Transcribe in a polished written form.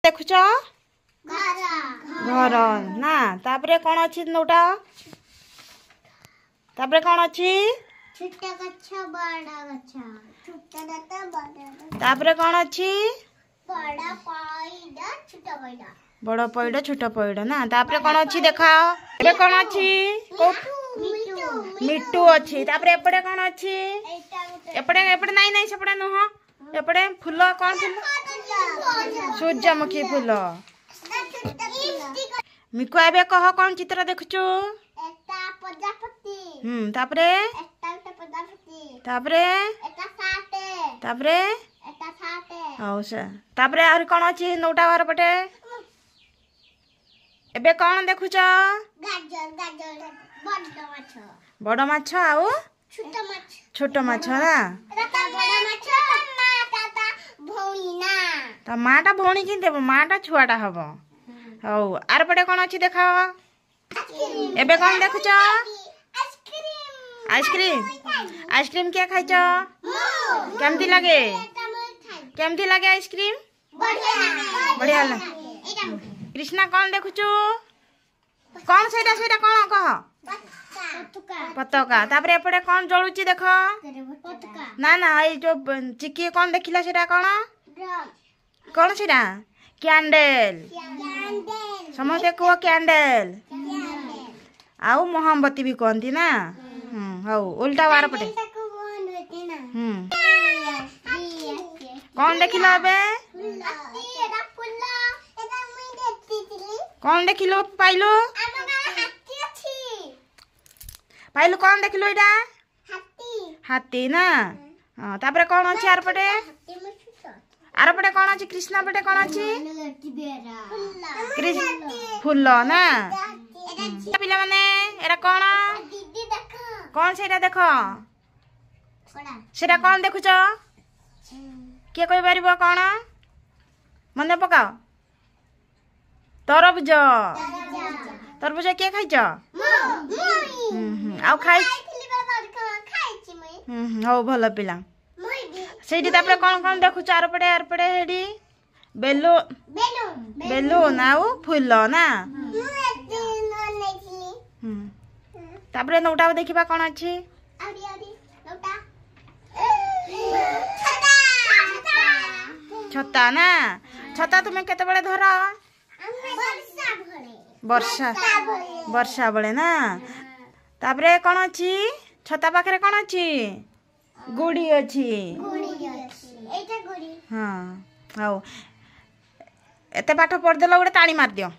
देखुच घर ना तापरे कौन अच्छी नोटा तापरे कौन अच्छी तापरे कौन अच्छी बड़ पैड छोट पैड ना तापरे कौन अच्छी देखा एबे कौन अच्छी मिट्टू अच्छी तापरे एपटे कौन अच्छी एपटे एपटे नहीं नहीं सेपटे नुह एपटे फूल कौन फूल सूर्यमुखी फूल मिकु एबे कह कौन चित्र देखुचु तापरे तापरे तापरे तापरे आहुरी कौन अच्छी नौटा घर पटे एबे कौन देखुच बड़ माछ आउ छोट माछ ना ता माटा भौणी कि देव माटा छुआटा हम हौ आर पटे कौन अच्छी देखा एबे कौन देखुच आइसक्रीम आइसक्रीम क्या खाइच केमती लगे आइसक्रीम बढ़िया कृष्णा कौन देखुचु कौन सेटा सेटा कौन कह पताका तापरे एपटे कौन जलुची देख ना ना ये जो चिकी कौन देखिला सेटा कौन सेटा कैंडल समझते कह कैंडल आउ मोहम्बती भी कहती ना हौ उल्टा वार पटे कौन देखिल एबे कौन देखिल पाइलु पाइलु कौन देखिलु एटा हाथी ना तापरे कौन अच्छी आर पटे कौन अच्छी कृष्णा पटे कौन अच्छी फूल ना पिला माने एरा कौन कौन सेटा देख सेटा कौन देखुच किए कहि परिबो कौन मने पकाओ तरबुज तरबुज किए खाइच आउ खाइ हौ भल पिला सेठी तापरे कौन कौन देखुच आर पटे हेडी बेलून आउ फूल ना तापरे नौटा देखिबा कौन अच्छी छता ना छता तुम्हें केते बड़े धर वर्षा बड़े ना तापरे कौन अच्छी छता पाखरे कौन अच्छी गुड़ी अच्छी हाँ हौ एते पाठ पढ़देल गोटे ताली मार दियो।